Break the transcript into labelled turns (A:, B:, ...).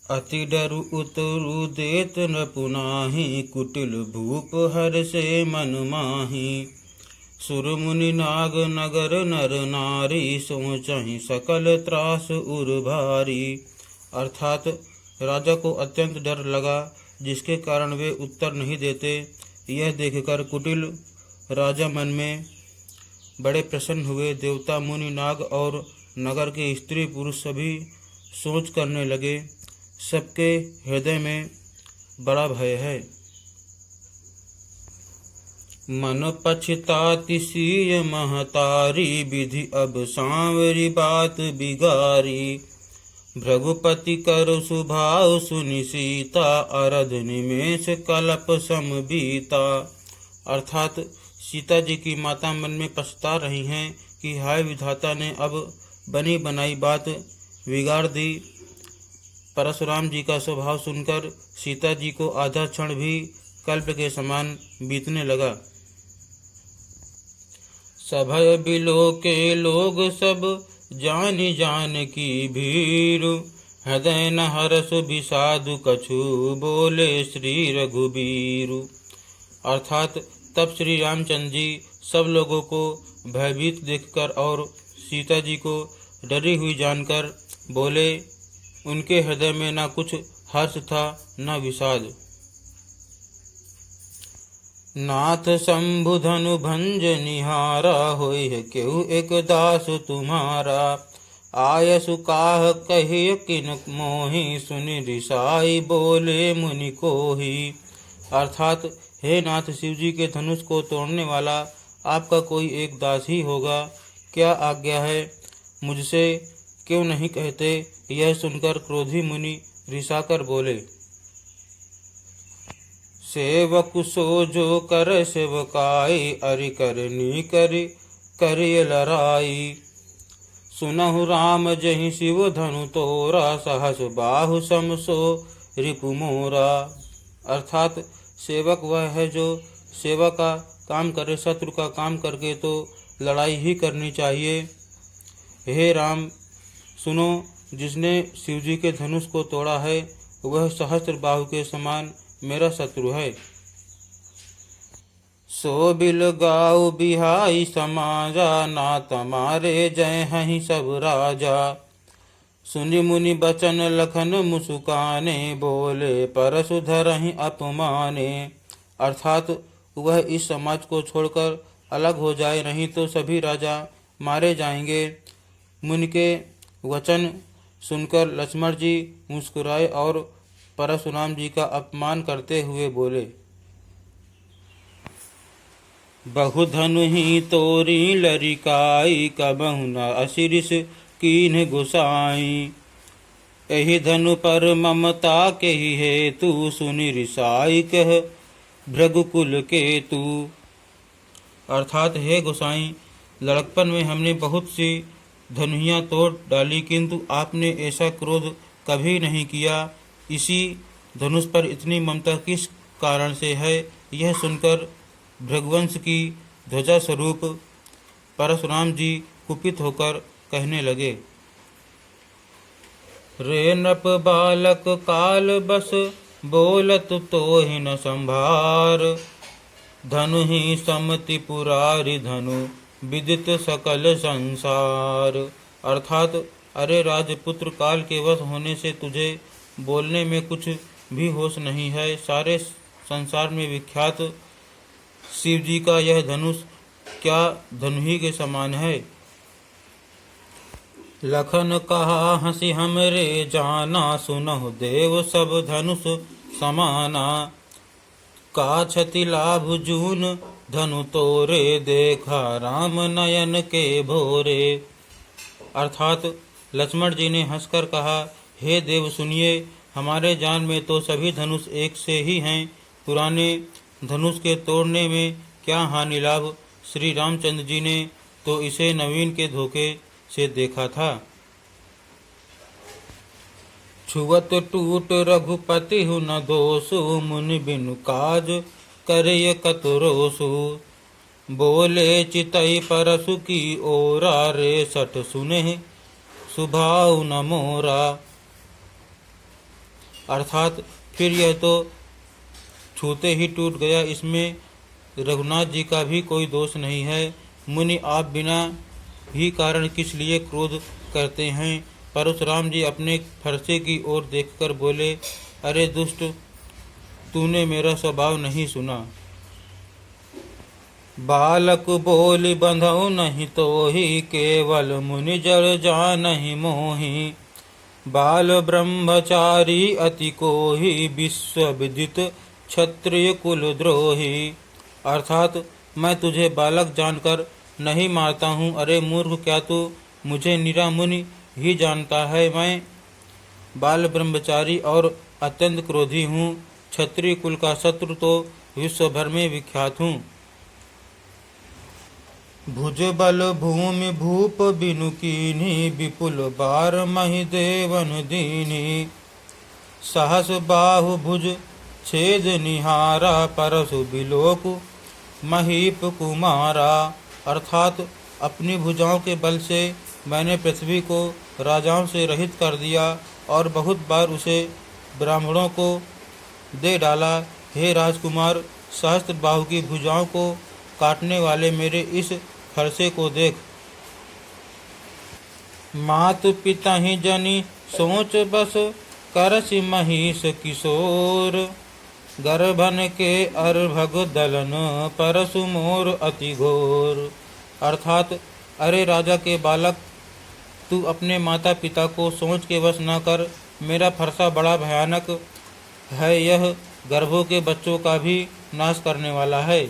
A: अति डरु उतरु देत न पुनाहि, कुटिल भूप हर से मन माहि। सुर मुनि नाग नगर नर नारी, सोचहि सकल त्रास उर भारी। अर्थात राजा को अत्यंत डर लगा, जिसके कारण वे उत्तर नहीं देते। यह देखकर कुटिल राजा मन में बड़े प्रसन्न हुए। देवता मुनि नाग और नगर के स्त्री पुरुष सभी सोच करने लगे, सबके हृदय में बड़ा भय है। मन पछताति सीय महतारी, विधि अब सांवरी बात बिगारी। भृगुपति कर सुभाव सुनि सीता, अरध निमेष कलप सम बीता। अर्थात सीता जी की माता मन में पछता रही हैं कि हाय विधाता ने अब बनी बनाई बात बिगाड़ दी। परशुराम जी का स्वभाव सुनकर सीता जी को आधा क्षण भी कल्प के समान बीतने लगा। सभय बिलो के लोग सब, जानि जान की भीर। हृदय न हरस विषादु कछु, बोले श्री रघुबीर। अर्थात तब श्री रामचंद्र जी सब लोगों को भयभीत देखकर और सीता जी को डरी हुई जानकर बोले। उनके हृदय में न कुछ हर्ष था न विषाद। नाथ शंभु धनु भंज निहारा, होय केहू एक दास तुम्हारा। आयसु काह कहिय किन मोहि, सुनि रिसाई बोले मुनि कोहि। अर्थात हे नाथ, शिव जी के धनुष को तोड़ने वाला आपका कोई एक दास ही होगा। क्या आज्ञा है, मुझसे क्यों नहीं कहते। यह सुनकर क्रोधी मुनि रिसाकर बोले। सेवक सो जो कर सेवकाई, अरि करनी करि करिय लराई। सुनहु राम जहि शिव धनु तोरा, सहस बाहु सम सो रिपु मोरा। अर्थात सेवक वह है जो सेवा का काम करे, शत्रु का काम करके तो लड़ाई ही करनी चाहिए। हे राम सुनो, जिसने शिव जी के धनुष को तोड़ा है वह सहस्त्र बाहु के समान मेरा शत्रु है। सो बिल गाऊ बिहाई समाजा, ना तमारे जय हहि सब राजा। सुनि मुनि बचन लखन मुसुकाने, बोले परसु धरहि अपमाने। अर्थात वह इस समाज को छोड़कर अलग हो जाए, नहीं तो सभी राजा मारे जाएंगे। मुनि के वचन सुनकर लक्ष्मण जी मुस्कुराए और परशुराम जी का अपमान करते हुए बोले। बहुधनु ही तोरी लरिकाई, कबहु न असिरिस कीन्ह गुसाई। एहि धनु पर ममता के ही हेतु, सुनि रिसाई कह भृगुकुल केतु। अर्थात हे गोसाई, लड़कपन में हमने बहुत सी धनुहियाँ तोड़ डाली, किंतु आपने ऐसा क्रोध कभी नहीं किया। इसी धनुष पर इतनी ममता किस कारण से है। यह सुनकर भृगुवंश की ध्वजा स्वरूप परशुराम जी कुपित होकर कहने लगे। रे नृप बालक काल बस, बोलत तोहि न संभार। धनु ही समति पुरारी धनु, विदित सकल संसार। अर्थात अरे राजपुत्र, काल के वश होने से तुझे बोलने में कुछ भी होश नहीं है। सारे संसार में विख्यात शिव जी का यह धनुष क्या धनुही के समान है। लखन कहा हंसी हमरे जाना, सुनहु देव सब धनुष समाना। का क्षति लाभ जून धनु तोरे, देखा राम नयन के भोरे। अर्थात लक्ष्मण जी ने हंसकर कहा, हे देव सुनिए, हमारे जान में तो सभी धनुष एक से ही हैं। पुराने धनुष के तोड़ने में क्या हानि लाभ। श्री रामचंद्र जी ने तो इसे नवीन के धोखे से देखा था। छुवत टूट रघुपति हु न दोषु, मुनि बिनु काज करे कतरोसु। बोले चितई परसु की ओरा, रे सठ सुने सुभाव न मोरा। अर्थात फिर यह तो छूते ही टूट गया, इसमें रघुनाथ जी का भी कोई दोष नहीं है। मुनि, आप बिना ही कारण किस लिए क्रोध करते हैं? परशुराम जी अपने फरसे की ओर देखकर बोले, अरे दुष्ट, तूने मेरा स्वभाव नहीं सुना। बालक बोल बंधौ नहीं तो ही, केवल मुनि जड़ जानहि मोहि। बाल ब्रह्मचारी अति कोहि, विश्व विदित क्षत्रिय कुल द्रोही। अर्थात मैं तुझे बालक जानकर नहीं मारता हूँ। अरे मूर्ख, क्या तू मुझे निरा मुनि ही जानता है? मैं बाल ब्रह्मचारी और अत्यंत क्रोधी हूँ। क्षत्रिय कुल का शत्रु तो विश्व भर में विख्यात हूँ। भुज बल भूमि भूप बिनु कीन्ही, विपुल बार महि देवन दीनी। सहस बाहु भुज छेद निहारा, परसु बिलोक महीप कुमारा। अर्थात अपनी भुजाओं के बल से मैंने पृथ्वी को राजाओं से रहित कर दिया और बहुत बार उसे ब्राह्मणों को दे डाला। हे राजकुमार, सहस्त्र बाहु की भुजाओं को काटने वाले मेरे इस फरसे को देख। मातु पिता ही जनी सोच बस, करसि महिष किशोर। गर्भन के अर्भग दलन, परसु मोर अति घोर। अर्थात अरे राजा के बालक, तू अपने माता पिता को सोच के वश न कर। मेरा फरसा बड़ा भयानक है, यह गर्भों के बच्चों का भी नाश करने वाला है।